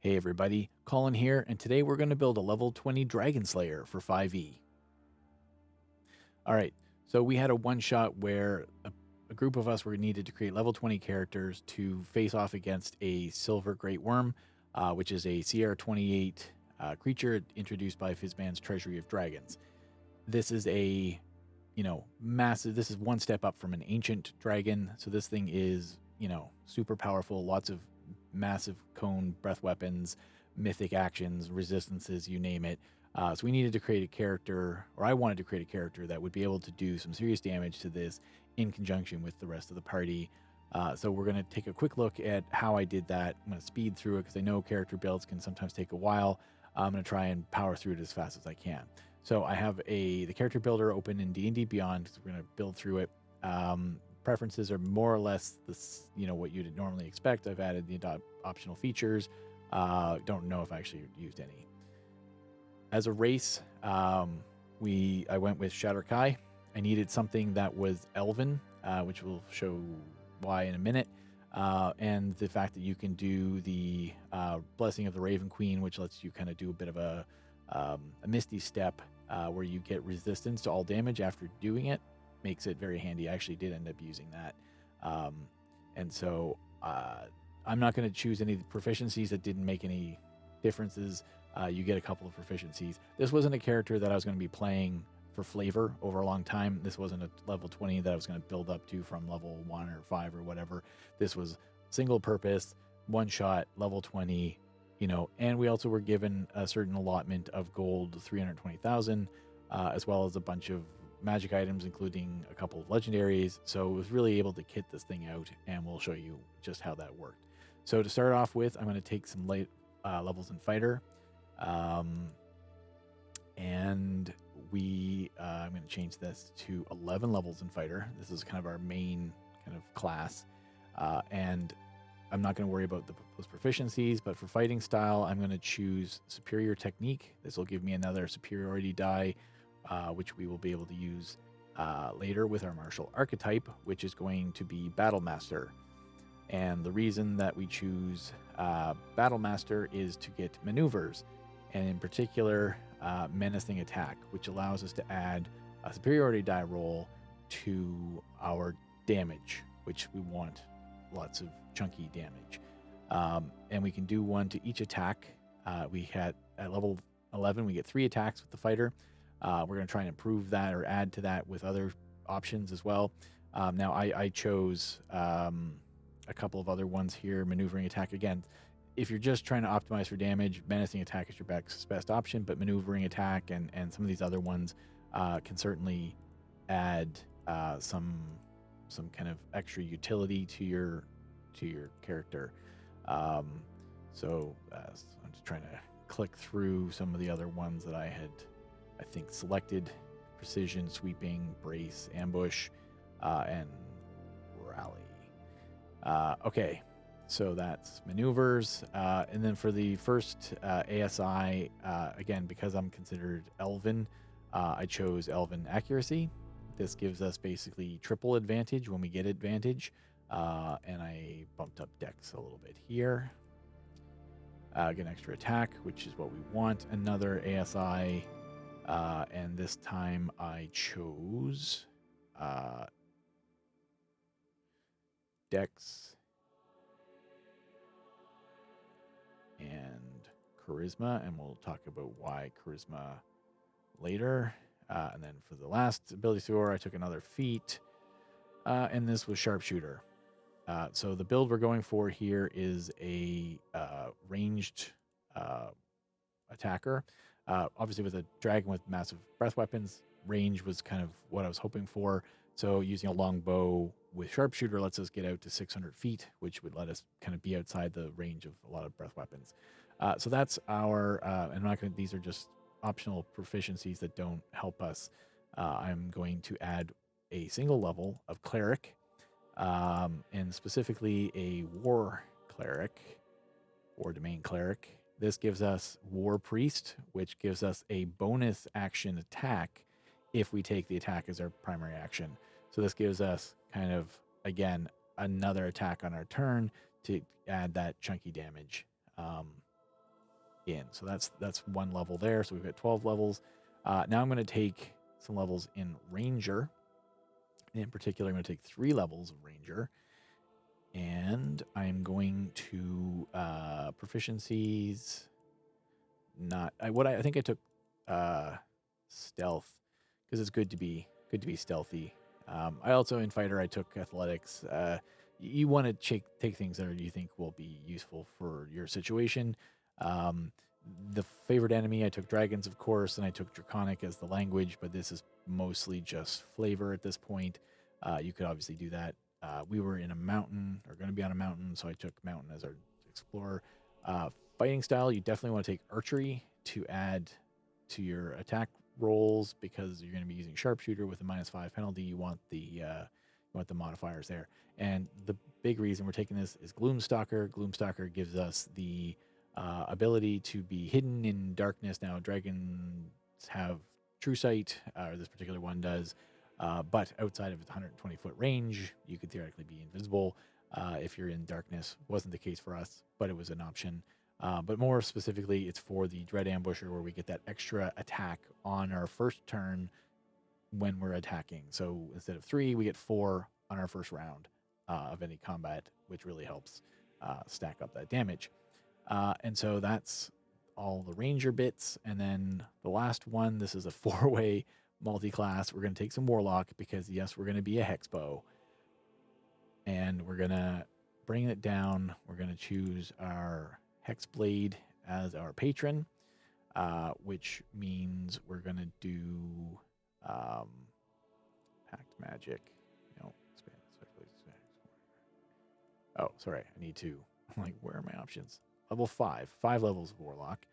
Hey everybody, Colin here, and today we're going to build a level 20 Dragon Slayer for 5e. Alright, so we had a one-shot where a group of us were needed to create level 20 characters to face off against a Silver Great Worm, which is a CR28 creature introduced by Fizban's Treasury of Dragons. This is a, massive, this is one step up from an ancient dragon, so this thing is, super powerful, lots of massive cone breath weapons, mythic actions, resistances, you name it. So we needed to create a character, or I wanted to create a character that would be able to do some serious damage to this in conjunction with the rest of the party. So we're going to take a quick look at how I did that. I'm going to speed through it because I know character builds can sometimes take a while. I'm going to try and power through it as fast as I can. So I have the character builder open in D&D Beyond because we're going to build through it. Preferences are more or less this, what you'd normally expect. I've added the optional features. Don't know if I actually used any. As a race, I went with Shatterkai. I needed something that was Elven, which we'll show why in a minute. And the fact that you can do the Blessing of the Raven Queen, which lets you kind of do a bit of a Misty Step where you get resistance to all damage after doing it, makes it very handy. I actually did end up using that. And so I'm not going to choose any of the proficiencies that didn't make any differences. You get a couple of proficiencies. This wasn't a character that I was going to be playing for flavor over a long time. This wasn't a level 20 that I was going to build up to from level 1 or 5 or whatever. This was single purpose, one shot, level 20, and we also were given a certain allotment of gold, 320,000, as well as a bunch of magic items, including a couple of legendaries. So it was really able to kit this thing out, and we'll show you just how that worked. So to start off with, I'm going to take some late levels in fighter. And I'm going to change this to 11 levels in fighter. This is kind of our main kind of class. And I'm not going to worry about those proficiencies, but for fighting style, I'm going to choose superior technique. This will give me another superiority die, which we will be able to use later with our martial archetype, which is going to be Battle Master. And the reason that we choose Battle Master is to get maneuvers, and in particular, menacing attack, which allows us to add a superiority die roll to our damage, which we want lots of chunky damage. And we can do one to each attack. We had at level 11, we get 3 attacks with the fighter. We're going to try and improve that or add to that with other options as well. Now I chose a couple of other ones here. Maneuvering attack, again, if you're just trying to optimize for damage, menacing attack is your best option, but maneuvering attack and some of these other ones can certainly add some kind of extra utility to your character. So I'm just trying to click through some of the other ones that I think selected: precision, sweeping, brace, ambush, and rally. Okay. So that's maneuvers. And then for the first ASI, again, because I'm considered Elven, I chose Elven Accuracy. This gives us basically triple advantage when we get advantage. And I bumped up Dex a little bit here. Get an extra attack, which is what we want. Another ASI. And this time I chose Dex and charisma, and we'll talk about why charisma later. And then for the last ability score, I took another feat, and this was sharpshooter. So the build we're going for here is a ranged attacker. Obviously, with a dragon with massive breath weapons, range was kind of what I was hoping for. So using a long bow with sharpshooter lets us get out to 600 feet, which would let us kind of be outside the range of a lot of breath weapons. So that's our, and I'm not going to, these are just optional proficiencies that don't help us. I'm going to add a single level of cleric, and specifically a war cleric, war domain cleric. This gives us war priest, which gives us a bonus action attack if we take the attack as our primary action. So this gives us kind of, again, another attack on our turn to add that chunky damage. in. So that's one level there. So we've got 12 levels. Now I'm going to take some levels in Ranger. In particular, I'm going to take 3 levels of Ranger. And I'm going to proficiencies. I think I took stealth because it's good to be stealthy. I also in fighter I took athletics. You want to take things that you think will be useful for your situation. The favorite enemy I took dragons, of course, and I took draconic as the language, but this is mostly just flavor at this point. You could obviously do that. We were in a mountain, or going to be on a mountain, so I took mountain as our explorer. Fighting style, you definitely want to take archery to add to your attack rolls because you're going to be using sharpshooter with a -5 penalty. You want the modifiers there. And the big reason we're taking this is Gloomstalker. Gloomstalker gives us the ability to be hidden in darkness. Now, dragons have true sight, or this particular one does. But outside of its 120-foot range, you could theoretically be invisible if you're in darkness. Wasn't the case for us, but it was an option. But more specifically, it's for the Dread Ambusher, where we get that extra attack on our first turn when we're attacking. So instead of 3, we get 4 on our first round of any combat, which really helps stack up that damage. And so that's all the Ranger bits. And then the last one, this is a 4-way multi-class. We're going to take some Warlock because, yes, we're going to be a Hexbow. And we're going to bring it down. We're going to choose our Hexblade as our patron, which means we're going to do Pact Magic. Oh, sorry. I need to. I'm like, where are my options? Level 5. 5 levels of Warlock.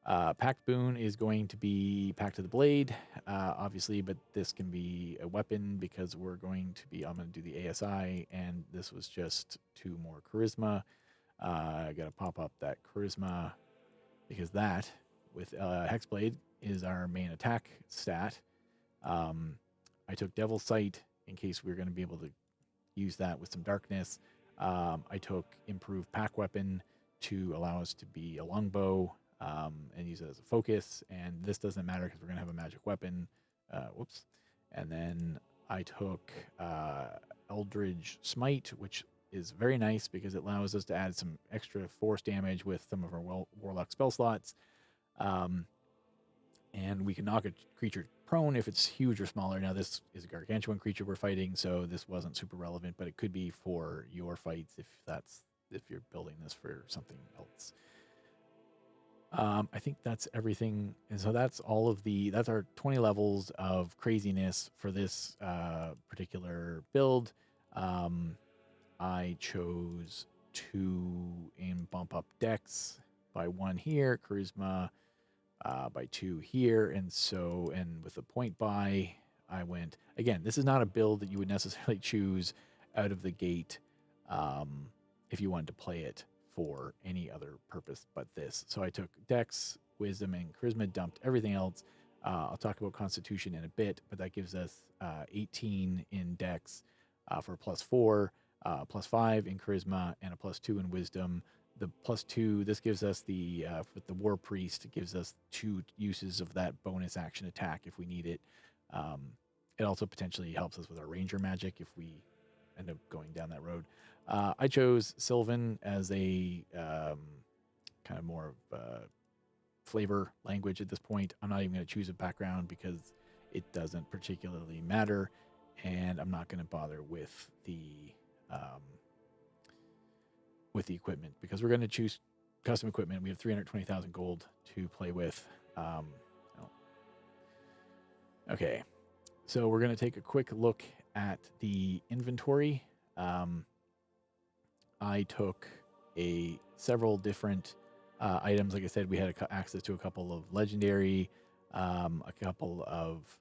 Pact Boon is going to be Pact of the Blade, obviously, but this can be a weapon because I'm going to do the ASI, and this was just 2 more Charisma. I got to pop up that Charisma because that, with Hexblade, is our main attack stat. I took Devil's Sight in case we were going to be able to use that with some darkness. I took Improved Pack Weapon to allow us to be a longbow and use it as a focus. And this doesn't matter because we're going to have a magic weapon. Whoops. And then I took Eldritch Smite, which is very nice because it allows us to add some extra force damage with some of our Warlock spell slots. And we can knock a creature prone if it's huge or smaller. Now, this is a gargantuan creature we're fighting, so this wasn't super relevant, but it could be for your fights if you're building this for something else. I think that's everything. And so that's that's our 20 levels of craziness for this particular build. I chose to bump up Dex by 1 here, Charisma by 2 here, and with the point buy, I went again. This is not a build that you would necessarily choose out of the gate if you wanted to play it for any other purpose but this. So I took Dex, Wisdom, and Charisma, dumped everything else. I'll talk about Constitution in a bit, but that gives us 18 in Dex for +4, +5 in Charisma, and a +2 in Wisdom. The +2, this gives us with the War Priest, it gives us 2 uses of that bonus action attack if we need it. It also potentially helps us with our Ranger magic if we end up going down that road. I chose Sylvan as a kind of more of a flavor language at this point. I'm not even going to choose a background because it doesn't particularly matter, and I'm not going to bother with the equipment because we're going to choose custom equipment. We have 320,000 gold to play with. Okay, so we're going to take a quick look at the inventory. I took several different items. Like I said, we had access to a couple of legendary, a couple of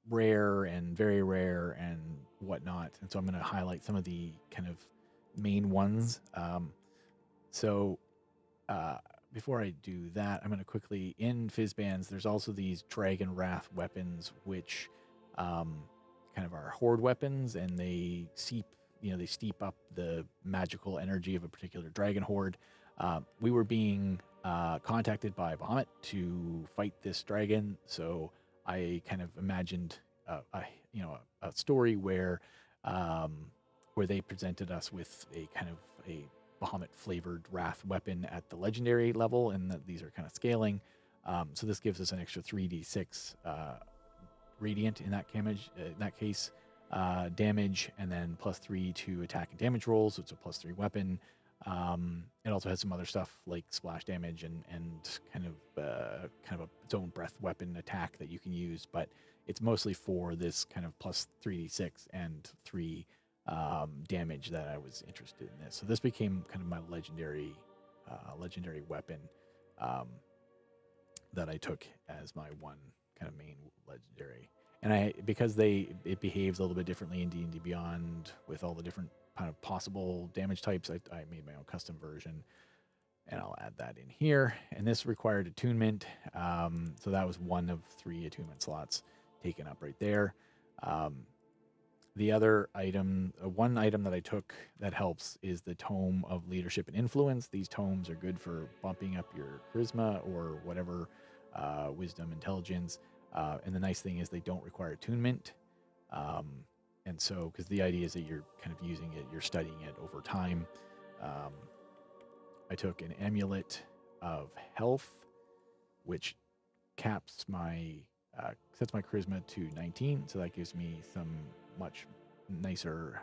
rare and very rare and whatnot. And so I'm going to highlight some of the kind of main ones. Before I do that, I'm going to quickly, in Fizzbands, there's also these Dragon Wrath weapons, which kind of are horde weapons, and they steep up the magical energy of a particular dragon horde. We were being contacted by Bahamut to fight this dragon. So I kind of imagined, a story um, where they presented us with a kind of a Bahamut flavored Wrath weapon at the legendary level, and that these are kind of scaling. So this gives us an extra 3d6 radiant in that case, damage, and then +3 to attack and damage rolls. So it's a +3 weapon. It also has some other stuff like splash damage and kind of its own breath weapon attack that you can use, but it's mostly for this kind of +3d6 and 3 damage that I was interested in this. So this became kind of my legendary weapon that I took as my one kind of main legendary. And because it behaves a little bit differently in D&D Beyond with all the different kind of possible damage types, I made my own custom version, and I'll add that in here. And this required attunement, so that was one of 3 attunement slots taken up right there. The other item, one item that I took that helps, is the Tome of Leadership and Influence. These tomes are good for bumping up your charisma or whatever, wisdom, intelligence. And the nice thing is they don't require attunement. And so, because the idea is that you're kind of using it, you're studying it over time. I took an Amulet of Health, which caps sets my charisma to 19. So that gives me some much nicer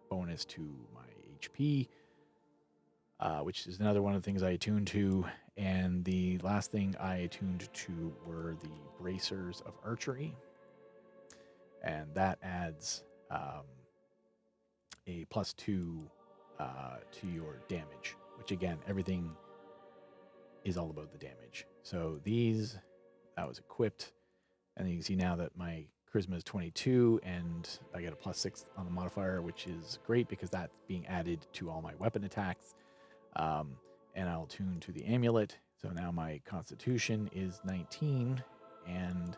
bonus to my HP, which is another one of the things I attuned to. And the last thing I attuned to were the Bracers of Archery, and that adds a +2 to your damage, which again, everything is all about the damage. So that was equipped, and you can see now that my charisma is 22, and I get a +6 on the modifier, which is great because that's being added to all my weapon attacks. And I'll tune to the amulet. So now my constitution is 19, and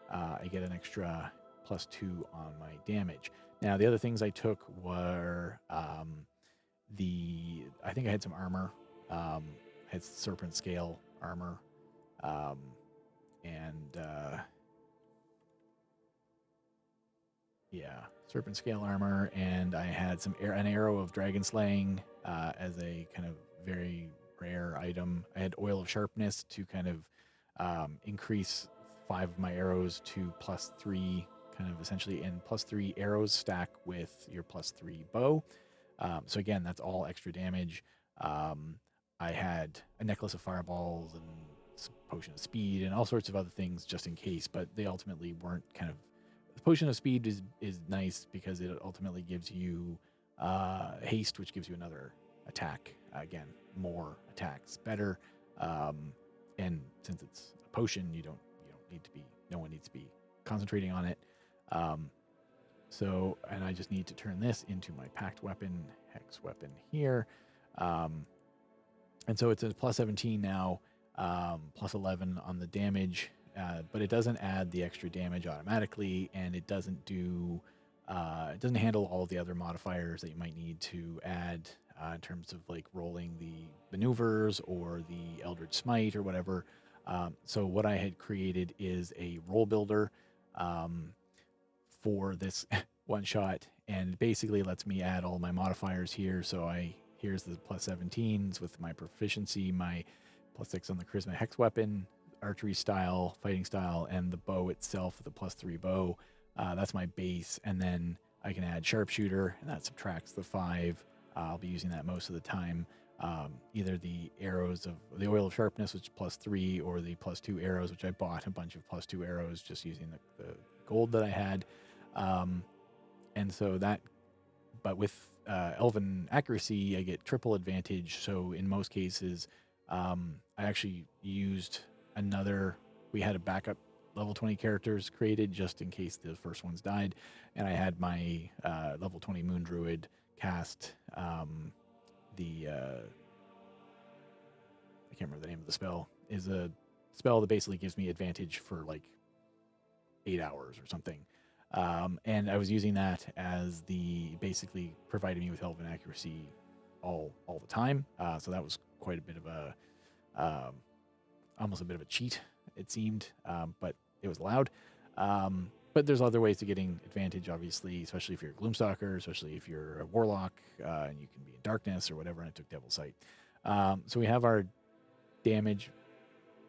I get an extra +2 on my damage. Now, the other things I took were I think I had some armor. I had serpent scale armor, serpent scale armor, and I had an arrow of dragon slaying as a kind of very rare item. I had oil of sharpness to kind of increase 5 of my arrows to +3, kind of essentially, and +3 arrows stack with your +3 bow. So again, that's all extra damage. I had a necklace of fireballs and potion of speed and all sorts of other things just in case, but they ultimately weren't kind of. The potion of speed is nice because it ultimately gives you haste, which gives you another attack. Again, more attacks, better. And since it's a potion, no one needs to be concentrating on it. And I just need to turn this into my packed weapon, hex weapon here. And so it's a +17 now, +11 on the damage, but it doesn't add the extra damage automatically, and it doesn't handle all of the other modifiers that you might need to add in terms of like rolling the maneuvers or the Eldritch Smite or whatever. So what I had created is a roll builder for this one shot, and basically lets me add all my modifiers here. So here's the +17s with my proficiency, my +6 on the charisma hex weapon, archery style, fighting style, and the bow itself, the +3 bow. That's my base, and then I can add sharpshooter, and that subtracts the 5. I'll be using that most of the time. Either the arrows of the oil of sharpness, which is +3, or the +2 arrows, which I bought a bunch of +2 arrows just using the gold that I had. And so that, but with Elven Accuracy, I get triple advantage. So in most cases, I actually used we had a backup level 20 characters created just in case the first ones died. And I had my level 20 Moon Druid cast I can't remember the name of the spell, is a spell that basically gives me advantage for like 8 hours or something. And I was using that as basically provided me with Elven Accuracy all the time. So that was quite a bit of um, almost a bit of a cheat, it seemed, but it was allowed. But there's other ways to getting advantage, obviously, especially if you're a Gloomstalker, especially if you're a Warlock, and you can be in Darkness or whatever, and I took Devil's Sight. So we have our damage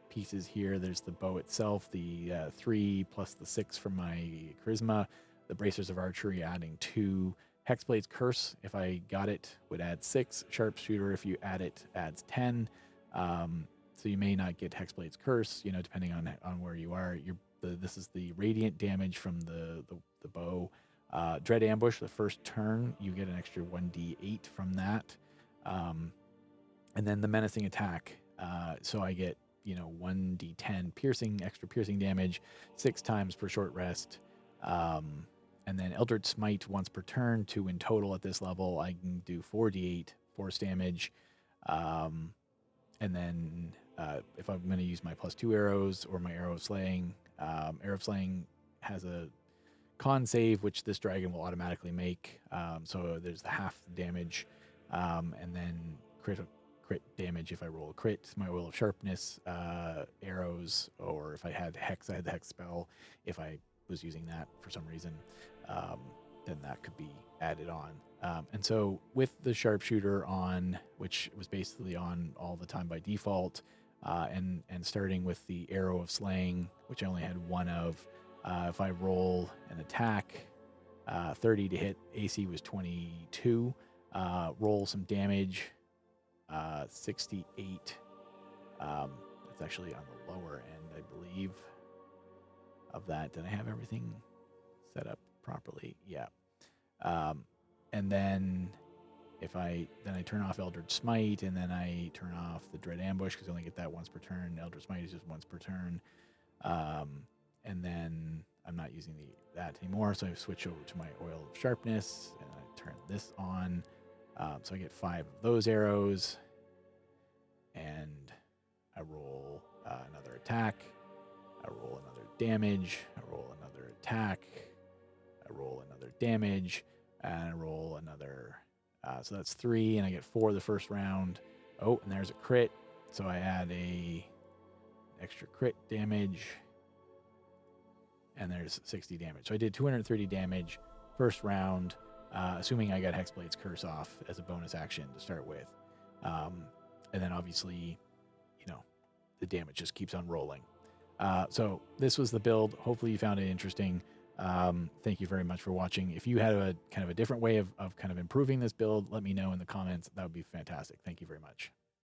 pieces here. There's the bow itself, the 3 plus the 6 from my Charisma, the Bracers of Archery adding 2, Hexblade's Curse, if I got it, would add 6, Sharpshooter, if you add it, adds 10. So you may not get Hexblade's Curse, depending on where you are. This is the radiant damage from the bow. Dread Ambush, the first turn, you get an extra 1d8 from that. And then the Menacing Attack. So I get 1d10 extra piercing damage, 6 times per short rest. And then Eldritch Smite once per turn, 2 in total at this level. I can do 4d8 force damage. And then if I'm going to use my +2 arrows or my Arrow of Slaying has a con save, which this dragon will automatically make. So there's the half damage, and then crit damage if I roll a crit. My Oil of Sharpness, arrows, or if I had Hex, I had the Hex spell. If I was using that for some reason, then that could be added on. And so with the Sharpshooter on, which was basically on all the time by default, and starting with the Arrow of Slaying, which I only had 1 of, if I roll an attack, 30 to hit, AC was 22, roll some damage, 68. That's actually on the lower end, I believe, of that. Did I have everything set up properly? Yeah. And then I turn off Eldritch Smite, and then I turn off the Dread Ambush because I only get that once per turn. Eldritch Smite is just once per turn. And then I'm not using that anymore, so I switch over to my Oil of Sharpness, and I turn this on. So I get 5 of those arrows, and I roll another attack. I roll another damage. I roll another attack. I roll another damage, and I roll another. So that's 3, and I get 4 the first round. Oh, and there's a crit, so I add a extra crit damage, and there's 60 damage. So I did 230 damage first round, assuming I got Hexblade's Curse off as a bonus action to start with. And then obviously, the damage just keeps on rolling. So this was the build. Hopefully you found it interesting. Thank you very much for watching. If you had a kind of a different way of kind of improving this build, let me know in the comments. That would be fantastic. Thank you very much.